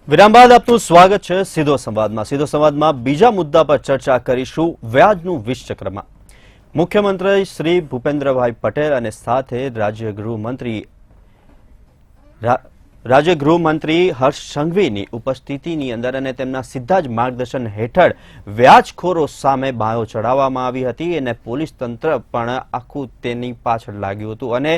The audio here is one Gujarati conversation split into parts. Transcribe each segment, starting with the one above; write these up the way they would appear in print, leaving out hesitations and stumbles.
વિરામ બાદ આપનું સ્વાગત છે સીધો સંવાદમાં બીજા મુદ્દા પર ચર્ચા કરીશું વ્યાજનું વિષચક્રમાં મુખ્યમંત્રી શ્રી ભૂપેન્દ્રભાઈ પટેલ અને સાથે રાજ્ય ગૃહમંત્રી હર્ષ સંઘવીની ઉપસ્થિતિની અંદર અને તેમના સીધા જ માર્ગદર્શન હેઠળ વ્યાજખોરો સામે બાયો ચડાવવામાં આવી હતી અને પોલીસ તંત્ર પણ આખું તેની પાછળ લાગ્યું હતું અને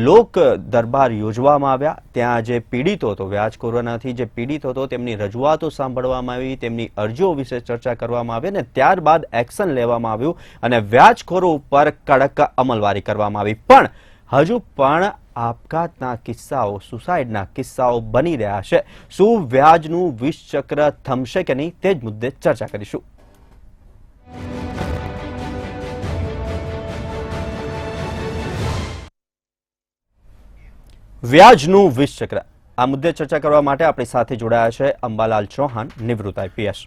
લોક દરબાર યોજવામાં આવ્યા. ત્યાં જે પીડિતો હતો, વ્યાજખોરોનાથી જે પીડિત હતો, તેમની રજૂઆતો સાંભળવામાં આવી, તેમની અરજીઓ વિશે ચર્ચા કરવામાં આવી અને ત્યારબાદ એક્શન લેવામાં આવ્યું અને વ્યાજખોરો ઉપર કડક અમલવારી કરવામાં આવી. પણ હજુ પણ આપઘાતના કિસ્સાઓ, સુસાઇડના કિસ્સાઓ બની રહ્યા છે. શું વ્યાજનું વિષચક્ર થમશે કે નહીં, તે જ મુદ્દે ચર્ચા કરીશું. વ્યાજનું વિષચક્ર, આ મુદ્દે ચર્ચા કરવા માટે આપણી સાથે જોડાયા છે અંબાલાલ ચૌહાણ, નિવૃત્ત આઈપીએસ.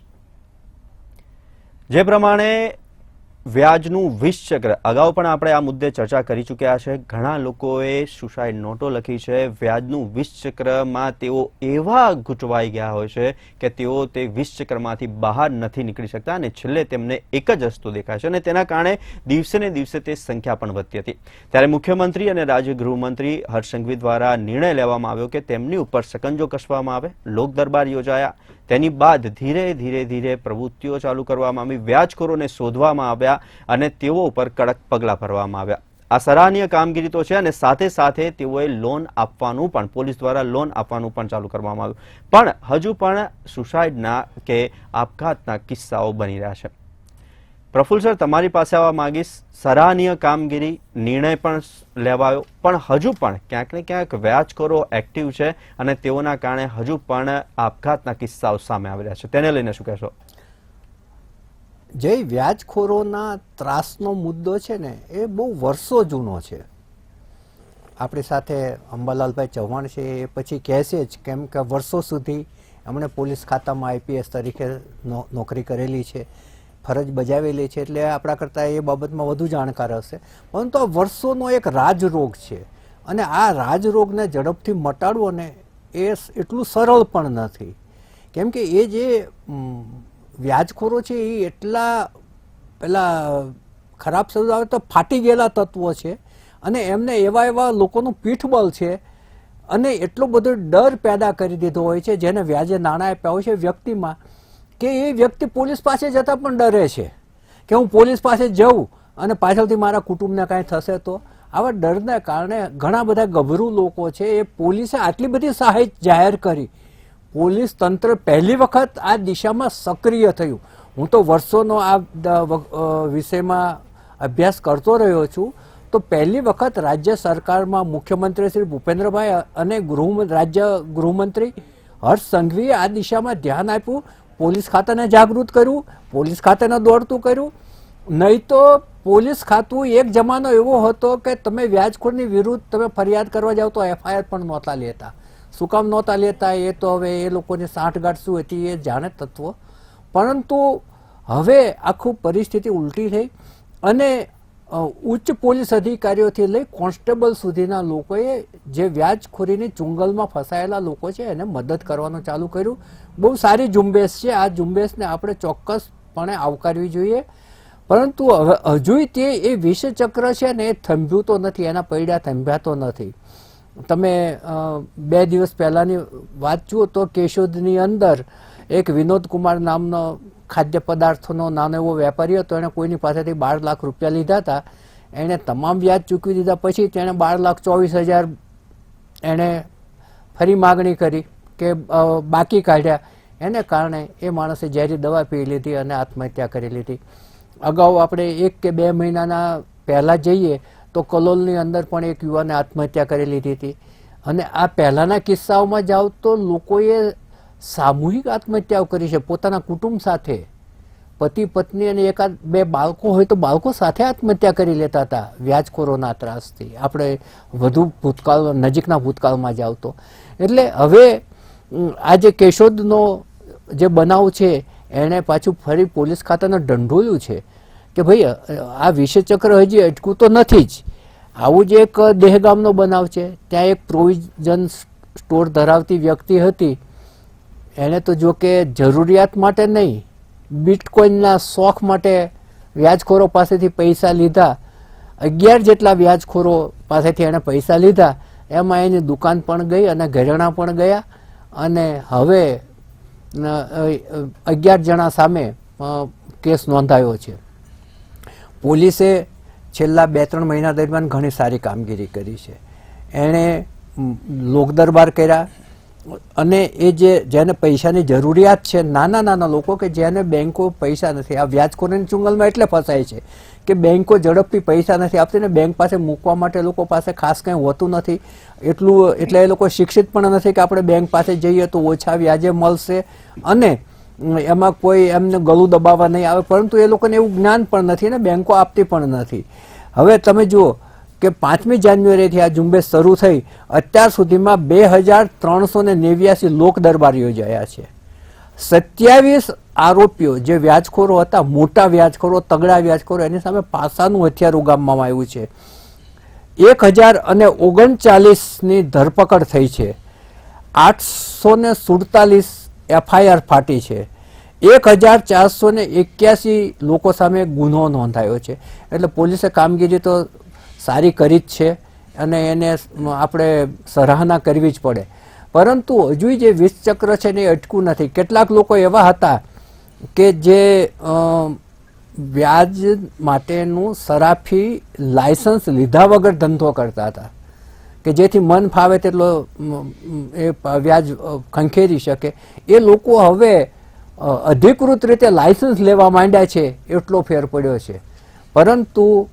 જે પ્રમાણે વ્યાજનું વિષચક્ર, અગાઉ પણ આપણે આ મુદ્દે ચર્ચા કરી ચૂક્યા છે. ઘણા લોકોએ સુસાઇડ નોટો લખી છે. વ્યાજનું વિષચક્રમાં તેઓ એવા ગૂંચવાઈ ગયા હોય છે કે તેઓ તે વિષચક્રમાંથી બહાર નથી નીકળી શકતા અને છેલ્લે તેમને એક જ રસ્તો દેખાય છે અને તેના કારણે દિવસે ને દિવસે તે સંખ્યા પણ વધતી હતી. ત્યારે મુખ્યમંત્રી અને રાજ્ય ગૃહમંત્રી હર્ષ સંઘવી દ્વારા નિર્ણય લેવામાં આવ્યો કે તેમની ઉપર શકંજો કસવામાં આવે. લોક દરબાર યોજાયા. તેની બાદ ધીરે ધીરે પ્રવૃત્તિઓ ચાલુ કરવામાં આવી, વ્યાજખોરોને શોધવામાં આવ્યા અને તેઓ ઉપર કડક પગલાં ભરવામાં આવ્યા. આ સરાહનીય કામગીરી તો છે અને સાથે સાથે તેઓએ લોન આપવાનું પણ, પોલીસ દ્વારા લોન આપવાનું પણ ચાલુ કરવામાં આવ્યું. પણ હજુ પણ સુસાઇડના કે આપઘાતના કિસ્સાઓ બની રહ્યા છે. પ્રફુલ્લ સર, તમારી પાસે આવવા માંગીશ. સરાહનીય કામગીરી, નિર્ણય પણ લેવાયો, પણ હજુ પણ ક્યાંક ને ક્યાંક વ્યાજખોરો એક્ટિવ છે અને તેઓના કારણે હજુ પણ આપઘાતના કિસ્સાઓ સામે આવી રહ્યા છે. તેને લઈને શું કહેશો? જે વ્યાજખોરોના ત્રાસનો મુદ્દો છે ને, એ બહુ વર્ષો જૂનો છે. આપણી સાથે અંબાલાલભાઈ ચૌહાણ છે, એ પછી કહેશે જ, કેમ કે વર્ષો સુધી એમણે પોલીસ ખાતામાં આઈપીએસ તરીકે નોકરી કરેલી છે, ફરજ બજાવેલી છે, એટલે આપણા કરતાં એ બાબતમાં વધુ જાણકાર હશે. પરંતુ આ વર્ષોનો એક રાજરોગ છે અને આ રાજરોગને ઝડપથી મટાડવો ને એ એટલું સરળ પણ નથી. કેમ કે એ જે વ્યાજખોરો છે એ એટલા પેલા ખરાબ શબ્દ આવે તો ફાટી ગયેલા તત્વો છે અને એમને એવા લોકોનું પીઠબળ છે અને એટલો બધો ડર પેદા કરી દીધો હોય છે જેને વ્યાજે નાણાં આપ્યા હોય છે વ્યક્તિમાં, કે એ વ્યક્તિ પોલીસ પાસે જતાં પણ ડરે છે કે હું પોલીસ પાસે જઉં અને પાછળથી મારા કુટુંબને કાંઈ થશે તો. આવા ડરને કારણે ઘણા બધા ગભરું લોકો છે. એ પોલીસે આટલી બધી સહાય જાહેર કરી, પોલીસ તંત્ર પહેલી વખત આ દિશામાં સક્રિય થયું. હું તો વર્ષોનો આ વિષયમાં અભ્યાસ કરતો રહ્યો છું, તો પહેલી વખત રાજ્ય સરકારમાં મુખ્યમંત્રી શ્રી ભૂપેન્દ્રભાઈ અને રાજ્ય ગૃહમંત્રી હર્ષ સંઘવીએ આ દિશામાં ધ્યાન આપ્યું, પોલીસ ખાતાને જાગૃત કર્યું, પોલીસ ખાતાને દોડતું કર્યું. નહીં તો પોલીસ ખાતું એક જમાનો એવો હતો કે તમે વ્યાજખોરની વિરુદ્ધ તમે ફરિયાદ કરવા જાઓ તો એફઆઈઆર પણ નહોતા લેતા. શું કામ નહોતા લેતા એ તો હવે એ લોકોની સાંઠગાંઠ શું હતી એ જાણે તત્વો. પરંતુ હવે આખું પરિસ્થિતિ ઉલટી થઈ અને ઉચ્ચ પોલીસ અધિકારીઓથી લઈ કોન્સ્ટેબલ સુધીના લોકોએ જે વ્યાજખોરીની ચુંગલમાં ફસાયેલા લોકો છે એને મદદ કરવાનું ચાલુ કર્યું. બહુ સારી ઝુંબેશ છે. આ ઝુંબેશને આપણે ચોક્કસપણે આવકારવી જોઈએ. પરંતુ હજુ તે એ વિષચક્ર છે ને એ થંભ્યું તો નથી, એના પૈડા થંભ્યા તો નથી. તમે 2 દિવસ પહેલાંની વાત જુઓ તો કેશોદની અંદર એક વિનોદ કુમાર નામનો ખાદ્ય પદાર્થોનો નાનો એવો વેપારી હતો. એણે કોઈની પાસેથી 12 લાખ રૂપિયા લીધા હતા. એણે તમામ વ્યાજ ચૂકવી દીધા પછી તેણે 12,24,000 એણે ફરી માગણી કરી કે બાકી કાઢ્યા. એને કારણે એ માણસે ઝેરી દવા પી લીધી અને આત્મહત્યા કરી લીધી. અગાઉ આપણે 1 કે 2 મહિનાના પહેલાં જઈએ તો કલોલની અંદર પણ એક યુવાને આત્મહત્યા કરી લીધી હતી. અને આ પહેલાંના કિસ્સાઓમાં જાઓ તો લોકોએ સામૂહિક આત્મહત્યાઓ કરી છે પોતાના કુટુંબ સાથે. પતિ પત્ની અને 1-2 બાળકો હોય તો બાળકો સાથે આત્મહત્યા કરી લેતા હતા વ્યાજખોરોના ત્રાસથી. આપણે વધુ ભૂતકાળ, નજીકના ભૂતકાળમાં જાઓ તો. એટલે હવે આ જે કેશોદનો જે બનાવ છે એણે પાછું ફરી પોલીસ ખાતાને ઢંઢોળ્યું છે કે ભાઈ આ વિષચક્ર હજી અટકું તો નથી જ. આવું જ એક દહેગામનો બનાવ છે. ત્યાં એક પ્રોવિઝન સ્ટોર ધરાવતી વ્યક્તિ હતી, એણે તો જો કે જરૂરિયાત માટે નહીં, બિટકોઇનના શોખ માટે વ્યાજખોરો પાસેથી પૈસા લીધા. 11 જેટલા વ્યાજખોરો પાસેથી એણે પૈસા લીધા. એમાં એની દુકાન પણ ગઈ અને ઘરેણાં પણ ગયા. અને હવે 11 જણા સામે કેસ નોંધાયો છે. પોલીસે છેલ્લા 2-3 મહિના દરમિયાન ઘણી સારી કામગીરી કરી છે. એણે લોકદરબાર કર્યા અને એ જેને પૈસાની જરૂરિયાત છે, નાના નાના લોકો કે જેને બેંકો પૈસા નથી, આ વ્યાજખોરીની ચુંગલમાં એટલે ફસાય છે કે બેંકો ઝડપથી પૈસા નથી આપતી ને બેંક પાસે મૂકવા માટે લોકો પાસે ખાસ કંઈ હોતું નથી. એટલે એ લોકો શિક્ષિત પણ નથી કે આપણે બેંક પાસે જઈએ તો ઓછા વ્યાજે મળશે અને એમાં કોઈ એમને ગળું દબાવવા નહીં આવે. પરંતુ એ લોકોને એવું જ્ઞાન પણ નથી ને બેંકો આપતી પણ નથી. હવે તમે જુઓ કે 5મી જાન્યુઆરીથી આ ઝુંબેશ શરૂ થઈ, અત્યાર સુધીમાં 2389 લોક દરબાર યોજાયા છે. 27 આરોપીઓ જે વ્યાજખોરો હતા, મોટા વ્યાજખોરો, તગડા વ્યાજખોરો, એની સામે પાસાનું હથિયાર ઉગામવામાં આવ્યું છે. 1039ની ધરપકડ થઈ છે. 847 FIR ફાટી છે. 1481 લોકો સામે ગુનો નોંધાયો છે. એટલે પોલીસે કામગીરી તો સારી કરી જ છે અને એને આપણે સરાહના કરવી જ પડે. પરંતુ હજુ જે વિષચક્ર છે ને એ અટકું નથી. કેટલાક લોકો એવા હતા કે જે વ્યાજ માટેનું સરાફી લાયસન્સ લીધા વગર ધંધો કરતા હતા કે જેથી મન ફાવે તેટલો એ વ્યાજ ખંખેરી શકે. એ લોકો હવે અધિકૃત રીતે લાયસન્સ લેવા માંડ્યા છે, એટલો ફેર પડ્યો છે. પરંતુ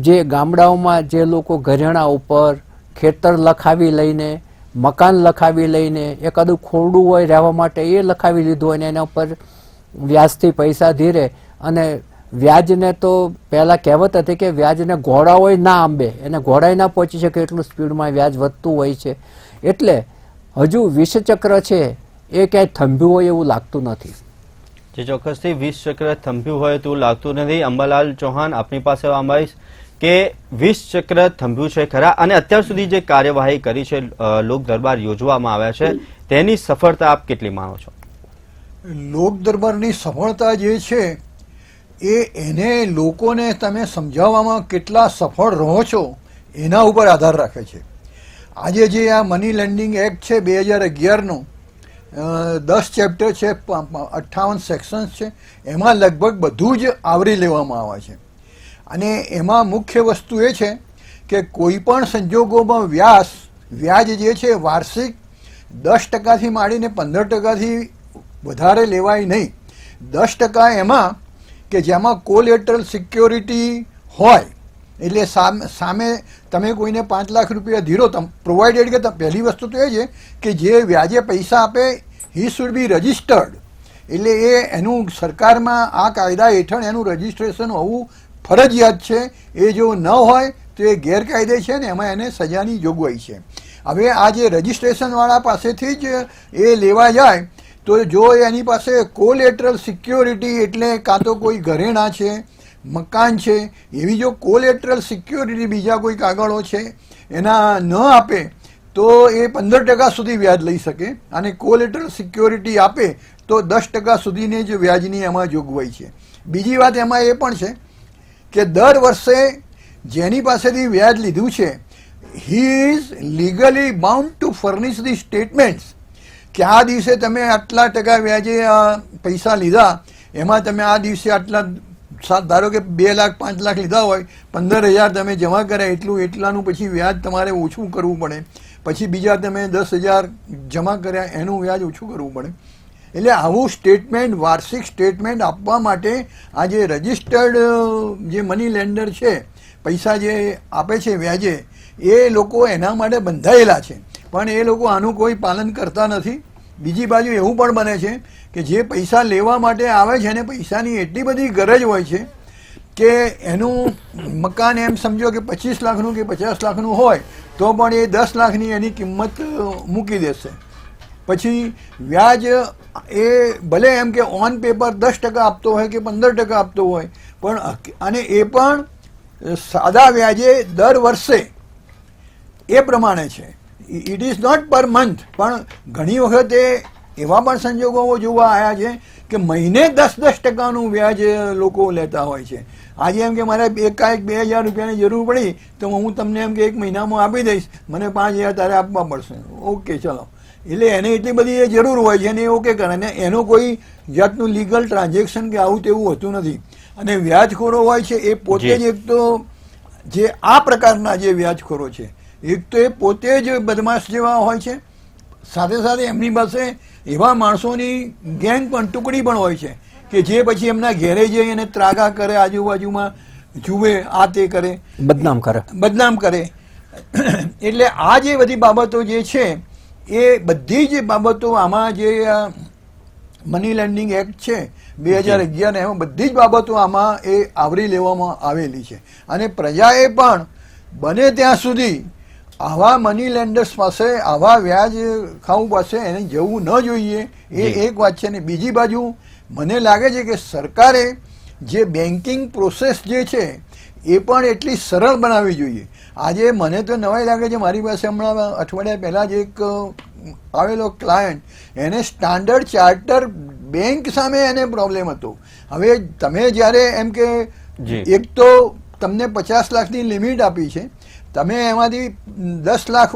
જે ગામડાઓમાં જે લોકો ઘરેણા ઉપર ખેતર લખાવી લઈને, મકાન લખાવી લઈને, એકાદું ખોરડું હોય રહેવા માટે એ લખાવી લીધું હોય ને એના ઉપર વ્યાજથી પૈસા ધીરે, અને વ્યાજને તો પહેલાં કહેવત હતી કે વ્યાજને ઘોડા હોય ના આંબે, એને ઘોડાય ના પહોંચી શકે એટલું સ્પીડમાં વ્યાજ વધતું હોય છે. એટલે હજુ વિષચક્ર છે એ ક્યાંય થંભ્યું હોય એવું લાગતું નથી. જે ચોક્કસથી વિષચક્ર થંભ્યું હોય તેવું લાગતું નથી. અંબાલાલ ચૌહાણ, આપની પાસે આવીશ કે વિષચક્ર થંભ્યું છે ખરા, અને અત્યાર સુધી જે કાર્યવાહી કરી છે, લોક દરબાર યોજવામાં આવ્યા છે, તેની સફળતા આપ કેટલી માનો છો? લોક દરબારની સફળતા જે છે એને લોકોને તમે સમજાવવામાં કેટલા સફળ રહો છો એના ઉપર આધાર રાખે છે. આજે જે આ મની લેન્ડિંગ એક્ટ છે 2011નો, 10 ચેપ્ટર છે, 58 સેક્શન્સ છે, એમાં લગભગ બધું જ આવરી લેવામાં આવે છે. અને એમાં મુખ્ય વસ્તુ એ છે કે કોઈ પણ સંજોગોમાં વ્યાજ જે છે વાર્ષિક 10%થી માંડીને 15%થી વધારે લેવાય નહીં. 10% એમાં કે જેમાં કોલેટરલ સિક્યોરિટી હોય, એટલે સામે તમે કોઈને 5 લાખ રૂપિયા ધીરો પ્રોવાઇડેડ કે પહેલી વસ્તુ તો એ છે કે જે વ્યાજે પૈસા આપે હી શુડ બી રજિસ્ટર્ડ. એટલે એનું સરકારમાં આ કાયદા હેઠળ એનું રજિસ્ટ્રેશન હોવું ફરજિયાત છે. એ જો ન હોય તો એ ગેરકાયદે છે ને એમાં એને સજાની જોગવાઈ છે. હવે આ જે રજિસ્ટ્રેશનવાળા પાસેથી જ એ લેવા જાય તો જો એની પાસે કોલેટરલ સિક્યોરિટી એટલે કાં તો કોઈ ઘરેણાં છે, મકાન છે, એવી જો કોલેટરલ સિક્યોરિટી બીજા કોઈ કાગળો છે એના ન આપે તો એ 15% સુધી વ્યાજ લઈ શકે, અને કોલેટરલ સિક્યોરિટી આપે તો 10% સુધીની જ વ્યાજની એમાં જોગવાઈ છે. બીજી વાત એમાં એ પણ છે કે દર વર્ષે જેની પાસેથી વ્યાજ લીધું છે he is legally bound two furnish the statements કે આ દિવસે તમે આટલા ટકા વ્યાજે પૈસા લીધા, એમાં તમે આ દિવસે આટલા, ધારો કે 2 લાખ 5 લાખ લીધા હોય, 15,000 તમે જમા કર્યા, એટલાનું પછી વ્યાજ તમારે ઓછું કરવું પડે. પછી બીજા તમે 10,000 જમા કર્યા એનું વ્યાજ ઓછું કરવું પડે. એટલે આવું સ્ટેટમેન્ટ, વાર્ષિક સ્ટેટમેન્ટ આપવા માટે આ જે રજિસ્ટર્ડ જે મની લેન્ડર છે, પૈસા જે આપે છે વ્યાજે, એ લોકો એના માટે બંધાયેલા છે. પણ એ લોકો આનું કોઈ પાલન કરતા નથી. બીજી બાજુ એવું પણ બને છે કે જે પૈસા લેવા માટે આવે છે એને પૈસાની એટલી બધી ગરજ હોય છે કે એનું મકાન એમ સમજો કે 25 લાખનું કે 50 લાખનું હોય તો પણ એ 10 લાખની એની કિંમત મૂકી દેશે. પછી વ્યાજ એ ભલે એમ કે ઓન પેપર 10% આપતો હોય કે 15% આપતો હોય, પણ અને એ પણ સાદા વ્યાજે દર વર્ષે એ પ્રમાણે છે. It is not per month, પણ ઘણી વખત એ એવા પણ સંજોગો જોવા આવ્યા છે કે મહિને 10% વ્યાજ લોકો લેતા હોય છે. આજે એમ કે મારે એકાએક 2000 રૂપિયાની જરૂર પડી તો હું તમને એમ કે 1 મહિનામાં આપી દઈશ, મને 5000 તારે આપવા પડશે. ઓકે ચલો, એટલે એને એટલી બધી જરૂર હોય છે અને એ ઓકે કરે, અને એનો કોઈ જાતનું લીગલ ટ્રાન્ઝેક્શન કે આવું તેવું હોતું નથી. અને વ્યાજખોરો હોય છે એ પોતે જ, એક તો જે આ પ્રકારના જે વ્યાજખોરો છે, એક તો એ પોતે જ બદમાશ જેવા હોય છે, સાથે સાથે એમની પાસે એવા માણસોની ગેંગ પણ, ટુકડી પણ હોય છે કે જે પછી એમના ઘેરે જઈ અને ત્રાગા કરે, આજુબાજુમાં જુએ, આ તે કરે, બદનામ કરે. એટલે આ જે બધી બાબતો જે છે એ બધી જ બાબતો આમાં જે મની લેન્ડિંગ એક્ટ છે 2011, એમાં બધી જ બાબતો આમાં એ આવરી લેવામાં આવેલી છે. અને પ્રજાએ પણ બને ત્યાં સુધી આવા મની લેન્ડર્સ પાસે, આવા વ્યાજ ખાવું પાસે એને જવું ન જોઈએ, એ એક વાત છે. ને બીજી બાજુ મને લાગે છે કે સરકારે જે બેન્કિંગ પ્રોસેસ જે છે એ પણ એટલી સરળ બનાવવી જોઈએ. આજે મને તો નવાઈ લાગે છે, મારી પાસે હમણાં અઠવાડિયા પહેલાં જ એક આવેલો ક્લાયન્ટ, એને સ્ટાન્ડર્ડ ચાર્ટર બેંક સામે એને પ્રોબ્લેમ હતો. હવે તમે જ્યારે એમ કે એક તો તમને 50 લાખની લિમિટ આપી છે, તમે એમાંથી 10 લાખ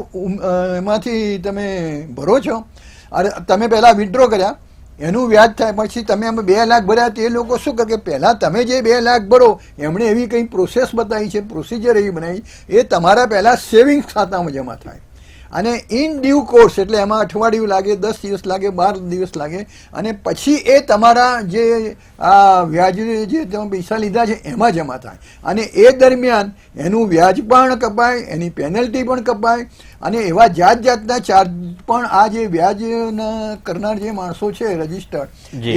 એમાંથી તમે ભરો છો, અને તમે પહેલાં વિથડ્રો કર્યા, એનું વ્યાજ થાય, પછી તમે અમે 2 લાખ ભર્યા, તે લોકો શું કરે કે પહેલાં તમે જે 2 લાખ ભરો એમણે એવી કંઈ પ્રોસેસ બતાવી છે, પ્રોસિજર એવી બનાવી, એ તમારા પહેલાં સેવિંગ્સ ખાતામાં જમા થાય. અને ઇન ડ્યુ કોર્સ, એટલે એમાં અઠવાડિયું લાગે, 10 દિવસ લાગે, 12 દિવસ લાગે, અને પછી એ તમારા જે આ વ્યાજ જે તમે પૈસા લીધા છે એમાં જમા થાય. અને એ દરમિયાન એનું વ્યાજ પણ કપાય, એની પેનલ્ટી પણ કપાય, અને એવા જાત જાતના ચાર્જ પણ આ જે વ્યાજ કરનાર જે માણસો છે રજિસ્ટર્ડ,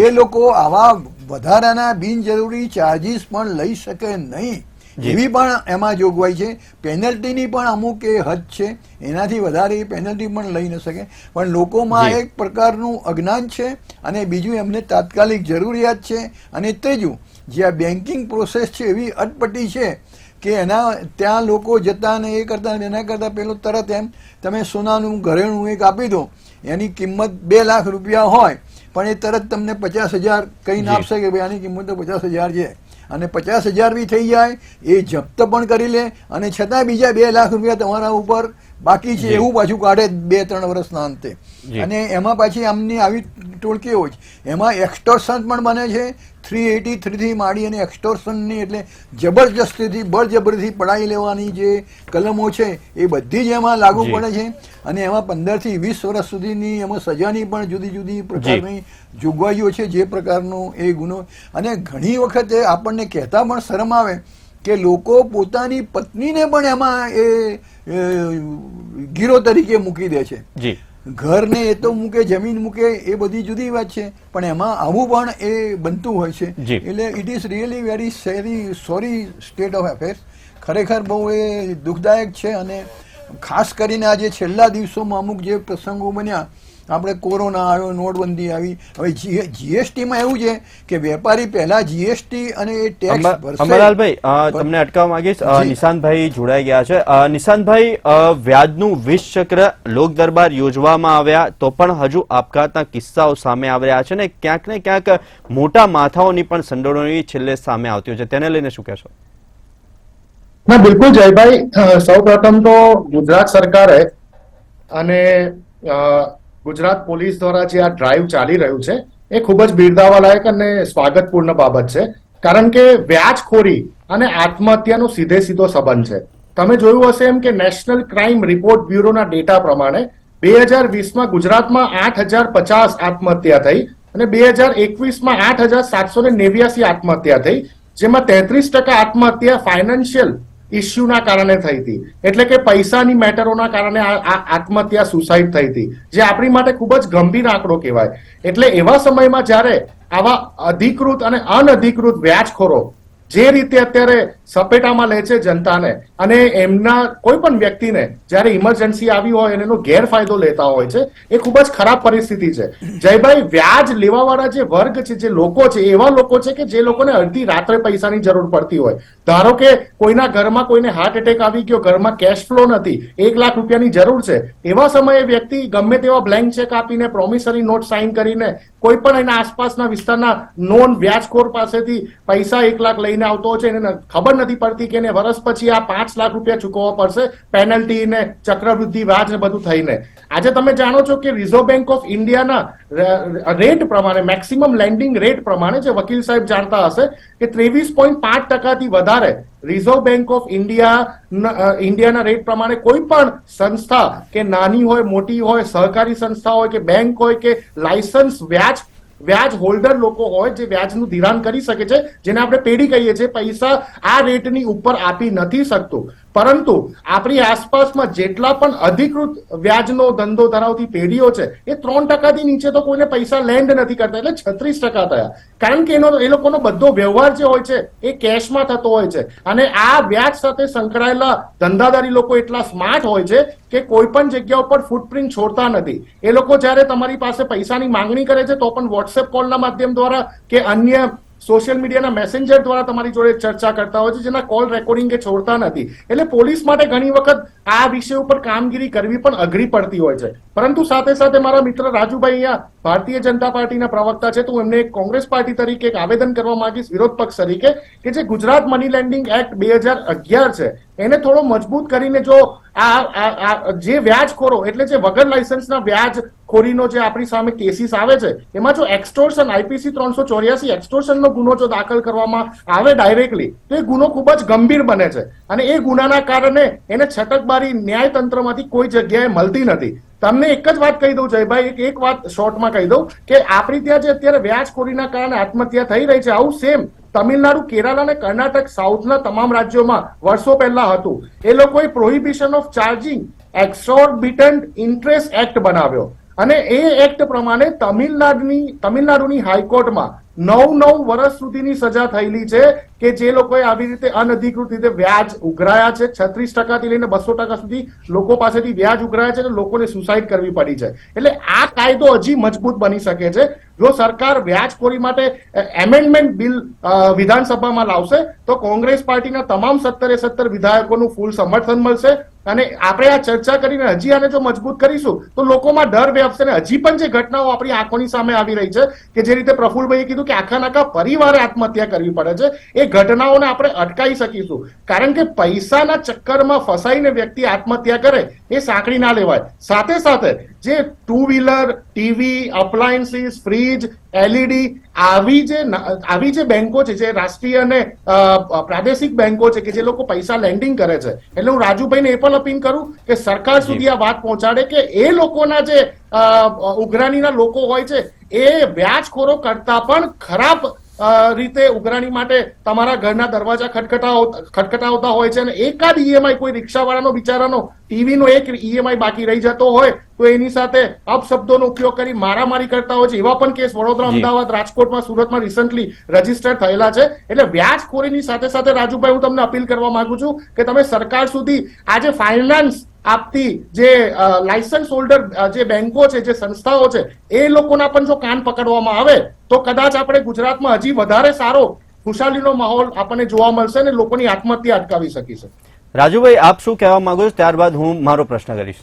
એ લોકો આવા વધારાના બિનજરૂરી ચાર્જીસ પણ લઈ શકે નહીં, એવી પણ એમાં જોગવાઈ છે. પેનલ્ટીની પણ અમુક એ હદ છે, એનાથી વધારે પેનલ્ટી પણ લઈ ન શકે. પણ લોકોમાં એક પ્રકારનું અજ્ઞાન છે, અને બીજું એમને તાત્કાલિક જરૂરિયાત છે, અને ત્રીજું જે આ બેન્કિંગ પ્રોસેસ છે એવી અટપટી છે કે એના ત્યાં લોકો જતા ને એ કરતા, એના કરતાં પેલું તરત એમ તમે સોનાનું ઘરેણું એક આપી દો, એની કિંમત 2 લાખ રૂપિયા હોય, પણ એ તરત તમને 50,000 કહીને આપશે કે ભાઈ આની કિંમત તો 50,000 છે, અને 50,000 બી થઈ જાય, એ જપ્ત પણ કરી લે, અને છતાં બીજા 2 લાખ રૂપિયા તમારા ઉપર બાકી છે એવું પાછું કાઢે 2-3 વર્ષના અંતે. અને એમાં પાછી આમની આવી ટોળકીઓ જ, એમાં એક્સટોર્શન પણ બને છે, 383 થી માંડી અને એક્સટોર્શનની, એટલે જબરજસ્તીથી બળજબરીથી પડાવી લેવાની જે કલમો છે એ બધી જ એમાં લાગુ પડે છે. અને એમાં 15 થી 20 વર્ષ સુધીની એમાં સજાની પણ જુદી જુદી પ્રકારની જોગવાઈઓ છે, જે પ્રકારનો એ ગુનો. અને ઘણી વખતે આપણને કહેતા પણ શરમ આવે કે લોકો પોતાની પત્નીને પણ એમાં એ ગીરો તરીકે મૂકી દે છે. ઘરને એ તો મૂકે, જમીન મૂકે, એ બધી જુદી વાત છે, પણ એમાં આવું પણ એ બનતું હોય છે. એટલે it is really very sorry state of affairs. ખરેખર બહુ એ દુઃખદાયક છે. અને ખાસ કરીને આજે છેલ્લા દિવસોમાં અમુક જે પ્રસંગો બન્યા, આપણે કોરોના આવ્યો, નોટબંધી આવી, હવે જીએસટીમાં એવું છે કે વેપારી પહેલા જીએસટી અને એ ટેક્સ ભરશે. અંબાલાલભાઈ, તમને અટકાવવા માંગીશ, નિશાંતભાઈ જોડાઈ ગયા છે. નિશાંતભાઈ, વ્યાજનું 20 ચક્ર લોક દરબાર યોજવામાં આવ્યા તો પણ હજુ આપઘાતના કિસ્સાઓ સામે આવી રહ્યા છે, ને ક્યાંક મોટા માથાઓની પણ સંડોવણી છેલ્લે સામે આવતી હોય છે, તેને લઈને શું કહેશો? ના, બિલકુલ જયભાઈ, સૌ પ્રથમ તો ગુજરાત સરકારે અને ગુજરાત પોલીસ દ્વારા જે આ ડ્રાઈવ ચાલી રહ્યું છે એ ખૂબ જ બિરદાવવા લાયક અને સ્વાગતપૂર્ણ બાબત છે. કારણ કે વ્યાજખોરી અને આત્મહત્યાનો સીધે સીધો સંબંધ છે. તમે જોયું હશે એમ કે નેશનલ ક્રાઇમ રિપોર્ટ બ્યુરોના ડેટા પ્રમાણે 2020માં ગુજરાતમાં 8,050 આત્મહત્યા થઈ, અને 2021માં 8,789 આત્મહત્યા થઈ, જેમાં 33% આત્મહત્યા ફાઇનાન્શિયલ ઇસ્યુના કારણે થઈ હતી, એટલે કે પૈસાની મેટરોના કારણે આત્મહત્યા સુસાઇડ થઈ હતી, જે આપણી માટે ખૂબ જ ગંભીર આંકડો કહેવાય. એટલે એવા સમયમાં જ્યારે આવા અધિકૃત અને અનધિકૃત વ્યાજખોરો જે રીતે અત્યારે સપેટામાં લે છે જનતાને અને એમના કોઈ પણ વ્યક્તિને જ્યારે ઇમરજન્સી આવી હોય અને એનો ગેરફાયદો લેતા હોય છે, એ ખૂબ જ ખરાબ પરિસ્થિતિ છે. જયભાઈ, વ્યાજ લેવાવાળા જે વર્ગ છે, જે લોકો છે, એવા લોકો છે કે જે લોકોને અડધી રાત્રે પૈસાની જરૂર પડતી હોય. ધારો કે કોઈના ઘરમાં કોઈને હાર્ટ એટેક આવી ગયો, ઘરમાં કેશ ફ્લો નથી, 1 લાખ રૂપિયાની જરૂર છે, એવા સમયે વ્યક્તિ ગમે તેવા બ્લેન્ક ચેક આપીને, પ્રોમિસરી નોટ સાઇન કરીને કોઈ પણ એના આસપાસના વિસ્તારના નોન વ્યાજખોર પાસેથી પૈસા 1 લાખ લઈને આવતો હોય છે. એને ખબર નથી પડતી કે એને વર્ષ પછી આ 5 લાખ રૂપિયા ચૂકવવા પડશે, પેનલ્ટી ને ચક્રવૃદ્ધિ વ્યાજ ને બધું થઈને. આજે તમે જાણો છો કે રિઝર્વ બેંક ઓફ ઇન્ડિયાના રેટ પ્રમાણે, મેક્સિમમ લેન્ડિંગ રેટ પ્રમાણે, જે વકીલ સાહેબ જાણતા હશે કે 23.5% વધારે રિઝર્વ બેંક ઓફ ઇન્ડિયાના રેટ પ્રમાણે કોઈ પણ સંસ્થા કે નાની હોય, મોટી હોય, સહકારી સંસ્થા હોય કે બેંક હોય કે લાયસન્સ વ્યાજ હોલ્ડર લોકો હોય જે વ્યાજનું ધિરાણ કરી શકે છે, જેને આપણે પેઢી કહીએ છીએ, પૈસા આ રેટની ઉપર આપી નથી શકતું. પરંતુ આપણી આસપાસમાં જેટલા પણ અધિકૃત વ્યાજનો ધંધો ધરાવતી પેઢીઓ છે, એ 3% નીચે તો કોઈને પૈસા લેન્ડ નથી કરતા, એટલે 36% થયા. કારણ કે એ લોકોનો બધો વ્યવહાર જે હોય છે એ કેશમાં થતો હોય છે. અને આ વ્યાજ સાથે સંકળાયેલા ધંધાદારી લોકો એટલા સ્માર્ટ હોય છે કે કોઈ પણ જગ્યા ઉપર ફૂટપ્રિન્ટ છોડતા નથી. એ લોકો જ્યારે તમારી પાસે પૈસાની માંગણી કરે છે તો પણ વોટ્સએપ કોલના માધ્યમ દ્વારા કે અન્ય સોશિયલ મીડિયાના મેસેન્જર દ્વારા તમારી જોડે ચર્ચા કરતા હોય છે, જેના કોલ રેકોર્ડિંગ કે છોડતા નથી. એટલે પોલીસ માટે ઘણી વખત આ વિષય ઉપર કામગીરી કરવી પણ અઘરી પડતી હોય છે. પરંતુ સાથે સાથે મારા મિત્ર રાજુભાઈ અહીંયા ભારતીય જનતા પાર્ટીના પ્રવક્તા છે, તો એમને એક કોંગ્રેસ પાર્ટી તરીકે એક આવેદન કરવા માંગીશ, વિરોધ પક્ષ તરીકે, કે જે ગુજરાત મની લેન્ડિંગ એક્ટ 2011 છે એને થોડો મજબૂત કરીને જો જે વ્યાજખોરો એટલે જે વગર લાયસન્સના વ્યાજખોરીનો જે આપણી સામે કેસીસ આવે છે, એમાં જો એક્સટોર્શન, આઈપીસી 384 એક્સટોર્શનનો ગુનો જો દાખલ કરવામાં આવે ડાયરેક્ટલી, તો એ ગુનો ખૂબ જ ગંભીર બને છે. અને એ ગુનાના કારણે એને છટકબારી ન્યાયતંત્રમાંથી કોઈ જગ્યાએ મળતી નથી. તમને એક જ વાત કહી દઉં જયભાઈ, એક વાત શોર્ટમાં કહી દઉં કે આપણી ત્યાં જે અત્યારે વ્યાજખોરીના કારણે આત્મહત્યા થઈ રહી છે, આવું સેમ તમિલનાડુ, કેરાલા અને કર્ણાટક, સાઉથના તમામ રાજ્યોમાં વર્ષો પહેલા હતું. એ લોકોએ prohibition of charging exorbitant interest act બનાવ્યો અને એ એક્ટ પ્રમાણે તમિલનાડુની હાઈકોર્ટમાં 9 વર્ષ સુધીની સજા થયેલી છે કે જે લોકોએ આવી રીતે અનધિકૃત રીતે વ્યાજ ઉઘરાયા છે. 36% થી લઈને 200% સુધી લોકો પાસેથી વ્યાજ ઉઘરાયા છે અને લોકોને સુસાઇડ કરવી પડી છે. એટલે આ કાયદો હજી મજબૂત બની શકે છે જો સરકાર વ્યાજખોરી માટે એમેન્ડમેન્ટ બિલ વિધાનસભામાં લાવશે તો કોંગ્રેસ પાર્ટીના તમામ 17 વિધાયકોનું ફૂલ સમર્થન મળશે. અને આપણે આ ચર્ચા કરીને હજી આને જો મજબૂત કરીશું તો લોકોમાં ડર વ્યાપશે. ને હજી પણ જે ઘટનાઓ આપણી આંખોની સામે આવી રહી છે કે જે રીતે પ્રફુલભાઈએ કીધું કે આખા પરિવારે આત્મહત્યા કરવી પડે છે, એ ઘટનાઓને આપણે અટકાવી શકીશું. કારણ કે પૈસાના ચક્કરમાં ફસાઈને વ્યક્તિ આત્મહત્યા કરે એ સાંકળી ના લેવાય. સાથે સાથે જે 2 wheeler, TV, appliances, fridge, LED આવી જે બેંકો છે, જે રાષ્ટ્રીય અને પ્રાદેશિક બેંકો છે કે જે લોકો પૈસા લેન્ડિંગ કરે છે, એટલે હું રાજુભાઈને એ પણ અપીલ કરું કે સરકાર સુધી આ વાત પહોંચાડે કે એ લોકોના જે ઉઘરાણીના લોકો હોય છે એ વ્યાજખોરો કરતા પણ ખરાબ રીતે ઉઘરાણી માટે તમારા ઘરના દરવાજા ખટખટાવતા હોય છે. અને એકાદ ઈએમઆઈ કોઈ રિક્ષાવાળાનો બિચારાનો ટીવીનો એક ઈએમઆઈ બાકી રહી જતો હોય તો એની સાથે અપશબ્દોનો ઉપયોગ કરી મારામારી કરતા હોય છે. એવા પણ કેસ વડોદરા, અમદાવાદ, રાજકોટમાં, સુરતમાં રિસન્ટલી રજીસ્ટર થયેલા છે. એટલે વ્યાજખોરીની સાથે સાથે રાજુભાઈ, હું તમને અપીલ કરવા માંગુ છું કે તમે સરકાર સુધી આજે ફાઇનાન્સ આપતી જે લાયસન્સ હોલ્ડર જે બેંકો છે, જે સંસ્થાઓ છે, એ લોકોના પણ જો કાન પકડવામાં આવે તો કદાચ આપણે ગુજરાતમાં હજી વધારે સારો ખુશાલીનો માહોલ આપણને જોવા મળશે અને લોકોની આત્મહત્યા અટકાવી શકીશું. રાજુભાઈ, આપ શું કહેવા માંગો છો? ત્યારબાદ હું મારો પ્રશ્ન કરીશ.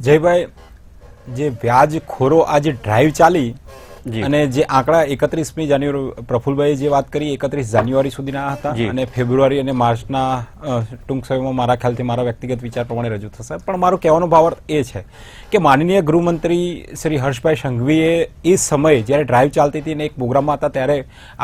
જયભાઈ, જે વ્યાજખોરો આ જે ડ્રાઈવ ચાલી અને જે આંકડા 31મી જાન્યુઆરી પ્રફુલભાઈએ જે વાત કરી 31 જાન્યુઆરી સુધીના હતા અને ફેબ્રુઆરી અને માર્ચના ટૂંક સમયમાં મારા ખ્યાલથી મારા વ્યક્તિગત વિચાર પ્રમાણે રજૂ થશે. પણ મારો કહેવાનો ભાવાર્થ એ છે કે માનનીય ગૃહમંત્રી શ્રી હર્ષભાઈ સંઘવીએ એ સમયે જ્યારે ડ્રાઈવ ચાલતી હતી અને એક પ્રોગ્રામમાં હતા ત્યારે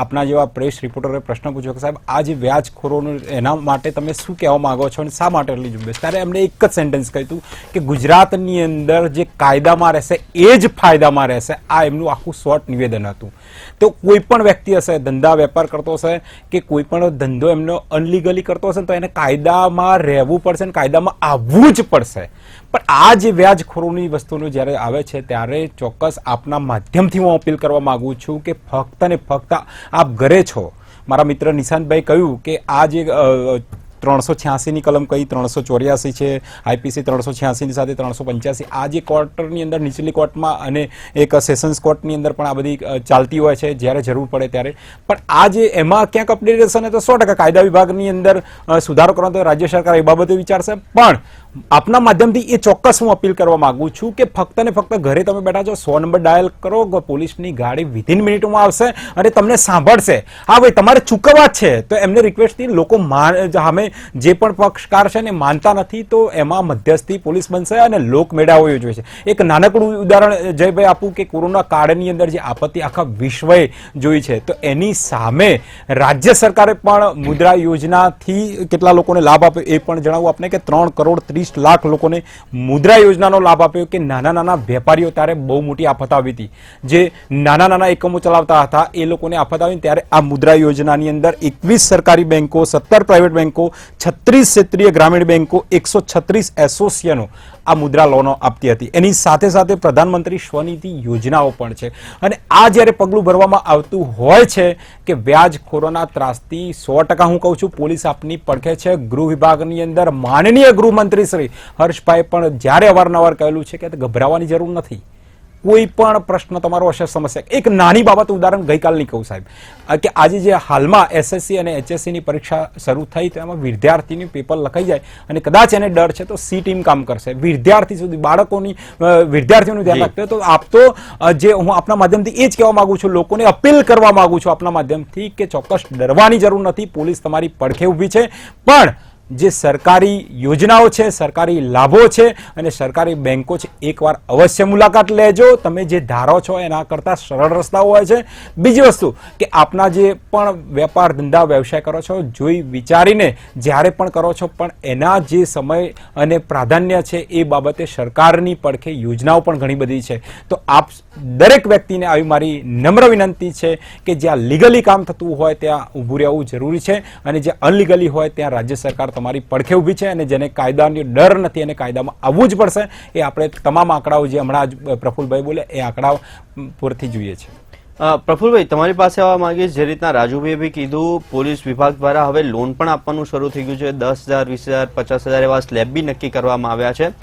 આપના જેવા પ્રેસ રિપોર્ટરે પ્રશ્ન પૂછ્યો કે સાહેબ આ જે વ્યાજખોરોનું એના માટે તમે શું કહેવા માંગો છો અને શા માટે એટલી ઝુંબેશ? ત્યારે એમને એક જ સેન્ટેન્સ કહ્યું કે ગુજરાતની અંદર જે કાયદામાં રહેશે એ જ ફાયદામાં રહેશે. આ એમનું આખું નિવેદન હતું. તો કોઈ પણ વ્યક્તિ હશે, ધંધા વેપાર કરતો હશે કે કોઈ પણ ધંધો એમનો અનલીગલી કરતો હશે તો એને કાયદામાં રહેવું પડશે અને કાયદામાં આવવું જ પડશે. પણ આ જે વ્યાજખોરોની વસ્તુનું જ્યારે આવે છે ત્યારે ચોક્કસ આપના માધ્યમથી હું અપીલ કરવા માંગુ છું કે ફક્ત ને ફક્ત આપ ઘરે છો, મારા મિત્ર નિશાંતભાઈ કહ્યું કે આ જે 386ની કલમ કઈ 384 છે, આઈપીસી 386 ની સાથે 385, આ જે કોર્ટની અંદર નીચલી કોર્ટમાં અને એક સેશન્સ કોર્ટની અંદર પણ આ બધી ચાલતી હોય છે જ્યારે જરૂર પડે ત્યારે. પણ આ જે એમાં ક્યાંક અપડેટેશન તો 100% કાયદા વિભાગની અંદર સુધારો કરવાનો તો રાજ્ય સરકાર એ બાબતે વિચારશે. પણ આપના માધ્યમથી એ ચોક્કસ હું અપીલ કરવા માંગુ છું કે ફક્ત ને ફક્ત ઘરે તમે બેઠા છો, 100 નંબર ડાયલ કરો, પોલીસની ગાડી વિધિન મિનિટોમાં આવશે અને તમને સાંભળશે. હા ભાઈ, તમારે ચૂકવવા જ છે તો એમને રિક્વેસ્ટથી લોકો સામે જે પણ પક્ષકાર છે ને માનતા નથી તો એમાં મધ્યસ્થી પોલીસ બનશે અને લોક મેળાઓ યોજવે છે. એક નાનકડું ઉદાહરણ જયભાઈ આપું કે કોરોના કાળની અંદર જે આપત્તિ આખા વિશ્વએ જોઈ છે તો એની સામે રાજ્ય સરકારે પણ મુદ્રા યોજનાથી કેટલા લોકોને લાભ આપ્યો એ પણ જણાવું આપને કે 3,30,00,000 લોકોને મુદ્રા યોજનાનો લાભ આપ્યો. કે નાના નાના વેપારીઓ ત્યારે બહુ મોટી આફત આવી હતી, જે નાના નાના એકમો ચલાવતા હતા એ લોકોને આફત આવી ત્યારે આ મુદ્રા યોજનાની અંદર 21 સરકારી બેંકો, 17 પ્રાઇવેટ બેંકો, 36 ક્ષેત્રીય ગ્રામીણ બેંકો, 136 એસોસિએશનો આ મુદ્રા લોનો આપતી હતી. એની સાથે સાથે પ્રધાનમંત્રી સ્વનિધિ યોજનાઓ પણ છે. અને આ જ્યારે પગલું ભરવામાં આવતું હોય છે કે વ્યાજખોરોના ત્રાસથી 100% હું કહું છું પોલીસ આપની પડખે છે. ગૃહ વિભાગની અંદર માનનીય ગૃહમંત્રી શ્રી હર્ષભાઈ પણ જ્યારે અવારનવાર કહેલું છે કે ગભરાવાની જરૂર નથી. કોઈ પણ પ્રશ્ન તમારો હશે, સમસ્યા, એક નાની બાબત ઉદાહરણ ગઈકાલની કહું સાહેબ કે આજે જે હાલમાં એસએસસી અને એચએસસીની પરીક્ષા શરૂ થઈ તો એમાં વિદ્યાર્થીની પેપર લખાઈ જાય અને કદાચ એને ડર છે તો સી ટીમ કામ કરશે. વિદ્યાર્થી સુધી બાળકોની વિદ્યાર્થીઓનું ધ્યાન રાખશે. તો આપ તો જે હું આપના માધ્યમથી એ જ કહેવા માંગુ છું, લોકોને અપીલ કરવા માંગુ છું આપના માધ્યમથી કે ચોક્કસ ડરવાની જરૂર નથી. પોલીસ તમારી પડખે ઊભી છે. પણ જે સરકારી યોજનાઓ છે, સરકારી લાભો છે અને સરકારી બેંકો છે, એકવાર અવશ્ય મુલાકાત લેજો. તમે જે ધારો છો એના કરતાં સરળ રસ્તાઓ હોય છે. બીજી વસ્તુ કે આપના જે પણ વેપાર ધંધા વ્યવસાય કરો છો જોઈ વિચારીને જ્યારે પણ કરો છો, પણ એના જે સમય અને પ્રાધાન્ય છે એ બાબતે સરકારની પડખે યોજનાઓ પણ ઘણી બધી છે. તો આપ દરેક વ્યક્તિને આવી મારી નમ્ર વિનંતી છે કે જ્યાં લીગલી કામ થતું હોય ત્યાં ઊભું રહેવું જરૂરી છે અને જે અનલીગલી હોય ત્યાં રાજ્ય સરકાર તમારી પડખે ઊભી છે. અને જેને કાયદાની ડર નથી એને કાયદામાં આવવું જ પડશે. એ આપણે તમામ આંકડાઓ જે હમણાં જ પ્રફુલભાઈ બોલે એ આંકડાઓ પૂરથી જોઈએ છે. પ્રફુલભાઈ, તમારી પાસે આવવા માંગીશ, જે રીતના રાજુભાઈએ બી કીધું, પોલીસ વિભાગ દ્વારા હવે લોન પણ આપવાનું શરૂ થઈ ગયું છે. 10,000, 20,000, 50,000 એવા સ્લેબ બી નક્કી કરવામાં આવ્યા છે.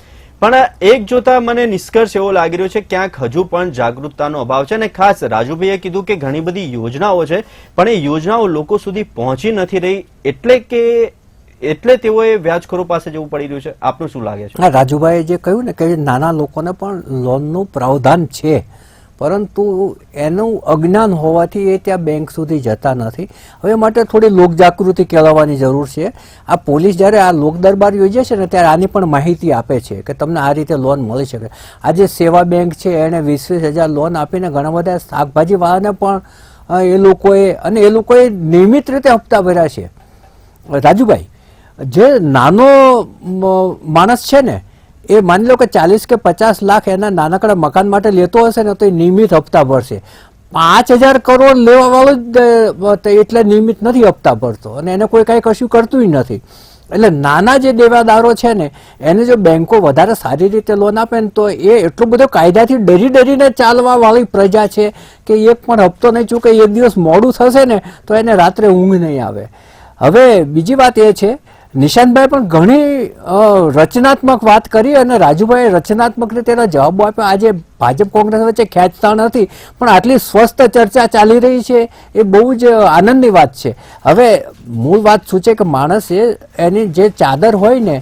પણ એક જોતા મને નિષ્કર્ષ એવો લાગી રહ્યો છે ક્યાંક હજુ પણ જાગૃતતાનો અભાવ છે. અને ખાસ રાજુભાઈએ કીધું કે ઘણી બધી યોજનાઓ છે પણ એ યોજનાઓ લોકો સુધી પહોંચી નથી રહી, એટલે તેઓએ વ્યાજખોરો પાસે જવું પડી રહ્યું છે. આપનું શું લાગે છે? હા, રાજુભાઈએ જે કહ્યું ને કે નાના લોકોને પણ લોનનું પ્રાવધાન છે, પરંતુ એનું અજ્ઞાન હોવાથી એ ત્યાં બેંક સુધી જતા નથી. હવે માટે થોડી લોકજાગૃતિ કેળવવાની જરૂર છે. આ પોલીસ જ્યારે આ લોક દરબાર યોજે છે ને ત્યારે આની પણ માહિતી આપે છે કે તમને આ રીતે લોન મળી શકે. આજે સેવા બેંક છે એણે 20,000 લોન આપીને ઘણા બધા શાકભાજીવાળાને પણ એ લોકોએ નિયમિત રીતે હપ્તા ભર્યા છે. રાજુભાઈ, જે નાનો માણસ છે ને એ માની લો કે 40 કે 50 લાખ એના નાનકડા મકાન માટે લેતો હશે ને તો એ નિયમિત હપ્તા ભરશે. 5,000 કરોડ લેવા વાળો જ એટલે નિયમિત નથી હપ્તા ભરતો અને એને કોઈ કઈ કશું કરતું નથી. એટલે નાના જે દેવાદારો છે ને એને જો બેંકો વધારે સારી રીતે લોન આપે ને તો એ એટલો બધો કાયદાથી ડરીને ચાલવા વાળી પ્રજા છે કે એક પણ હપ્તો નહીં ચૂકે. એક દિવસ મોડું થશે ને તો એને રાત્રે ઊંઘ નહીં આવે. હવે બીજી વાત એ છે, નિશાંતભાઈ પણ ઘણી રચનાત્મક વાત કરી અને રાજુભાઈ રચનાત્મક રીતે એના જવાબો આપ્યા. આજે ભાજપ કોંગ્રેસ વચ્ચે ખેંચતાણ નથી પણ આટલી સ્વસ્થ ચર્ચા ચાલી રહી છે એ બહુ જ આનંદની વાત છે. હવે મૂળ વાત શું છે કે માણસે એની જે ચાદર હોય ને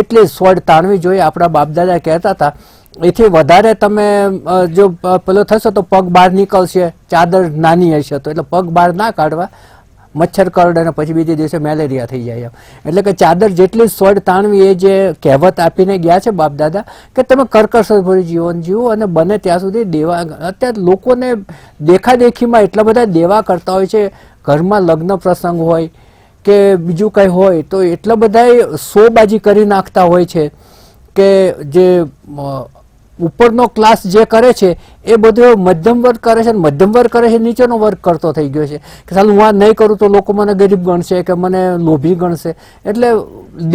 એટલી સ્વડ તાણવી જોઈએ. આપણા બાપદાદા કહેતા હતા એથી વધારે તમે જો પેલો થશો તો પગ બહાર નીકળશે, ચાદર નાની હશે તો એટલે પગ બહાર ના કાઢવા, મચ્છર કરડે અને પછી બીજે દિવસે મેલેરિયા થઈ જાય. એટલે કે ચાદર જેટલી સ્વડ તાણવી એ જે કહેવત આપીને ગયા છે બાપ દાદા કે તમે કરકસરભર્યું જીવન જીવો અને બને ત્યાં સુધી દેવા. અત્યારે લોકોને દેખાદેખીમાં એટલા બધા દેવા કરતા હોય છે. ઘરમાં લગ્ન પ્રસંગ હોય કે બીજું કંઈ હોય તો એટલા બધા શોબાજી કરી નાખતા હોય છે કે જે ઉપરનો ક્લાસ જે કરે છે એ બધું મધ્યમ વર્ગ કરે છે, મધ્યમ વર્ગ કરે છે નીચેનો વર્ગ કરતો થઈ ગયો છે કે ચાલ હું આ નહીં કરું તો લોકો મને ગરીબ ગણશે કે મને લોભી ગણશે. એટલે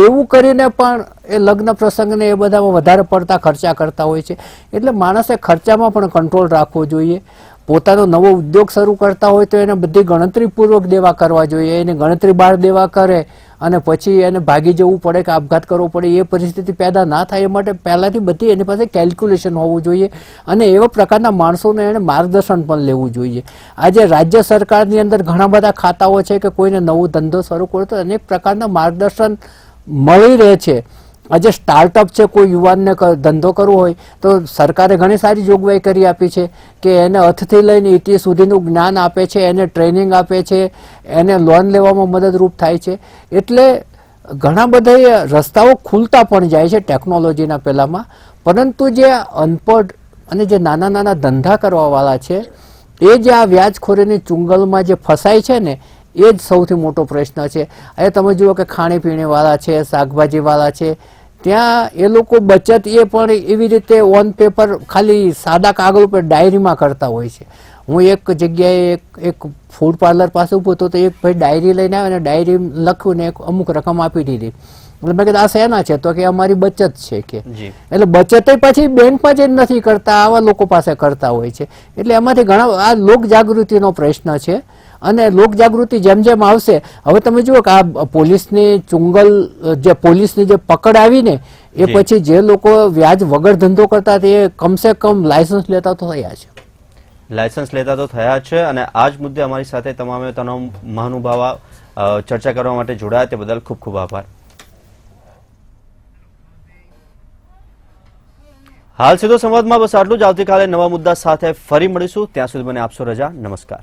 દેવું કરીને પણ એ લગ્ન પ્રસંગને એ બધામાં વધારે પડતા ખર્ચા કરતા હોય છે. એટલે માણસે ખર્ચામાં પણ કંટ્રોલ રાખવો જોઈએ. પોતાનો નવો ઉદ્યોગ શરૂ કરતા હોય તો એને બધી ગણતરીપૂર્વક દેવા કરવા જોઈએ. એને ગણતરી બહાર દેવા કરે અને પછી એને ભાગી જવું પડે કે આપઘાત કરવો પડે એ પરિસ્થિતિ પેદા ના થાય એ માટે પહેલાથી બધી એની પાસે કેલ્ક્યુલેશન હોવું જોઈએ અને એવા પ્રકારના માણસોને એને માર્ગદર્શન પણ લેવું જોઈએ. આજે રાજ્ય સરકારની અંદર ઘણા બધા ખાતાઓ છે કે કોઈને નવો ધંધો શરૂ કરવો તો અનેક પ્રકારના માર્ગદર્શન મળી રહે છે. આજે સ્ટાર્ટઅપ છે, કોઈ યુવાનને ધંધો કરવો હોય તો સરકારે ઘણી સારી જોગવાઈ કરી આપી છે કે એને હથથી લઈને ઈટી સુધીનું જ્ઞાન આપે છે, એને ટ્રેનિંગ આપે છે, એને લોન લેવામાં મદદરૂપ થાય છે. એટલે ઘણા બધા રસ્તાઓ ખુલતા પણ જાય છે ટેકનોલોજીના પહેલામાં. પરંતુ જે અનપઢ અને જે નાના નાના ધંધા કરવાવાળા છે એ જે આ વ્યાજખોરીની ચુંગલમાં જે ફસાય છે ને એ જ સૌથી મોટો પ્રશ્ન છે. હવે તમે જુઓ કે ખાણીપીણીવાળા છે, શાકભાજીવાળા છે, ત્યાં એ લોકો બચત એ પણ એવી રીતે ઓન પેપર ખાલી સાદા કાગળ ઉપર ડાયરીમાં કરતા હોય છે. હું એક જગ્યાએ એક ફૂડ પાર્લર પાસે ઊભો હતો તો એક ભાઈ ડાયરી લઈને આવે અને ડાયરી લખ્યું ને એક અમુક રકમ આપી દીધી. એટલે મેં કીધું આ શેના છે તો કે અમારી બચત છે કે. એટલે બચત પછી બેંકમાં જ નથી કરતા, આવા લોકો પાસે કરતા હોય છે. એટલે એમાંથી ઘણા આ લોક જાગૃતિનો પ્રશ્ન છે અને લોક જાગૃતિ જેમ જેમ આવશે, હવે તમે જુઓ કે આ પોલીસની ચુંગલ જે પોલીસની જે પકડ આવી ને એ પછી જે લોકો વ્યાજ વગર ધંધો કરતા તે કમસે કમ લાયસન્સ લેતા તો થયા છે. લાયસન્સ લેતા તો થયા છે અને આ જ મુદ્દે અમારી સાથે તમામ મહાનુભાવો ચર્ચા કરવા માટે જોડાયા તે બદલ ખૂબ ખૂબ આભાર. હાલ સીધો સંવાદમાં બસ આટલું જ. આવતીકાલે નવા મુદ્દા સાથે ફરી મળીશું. ત્યાં સુધી મને આપશો રજા. નમસ્કાર.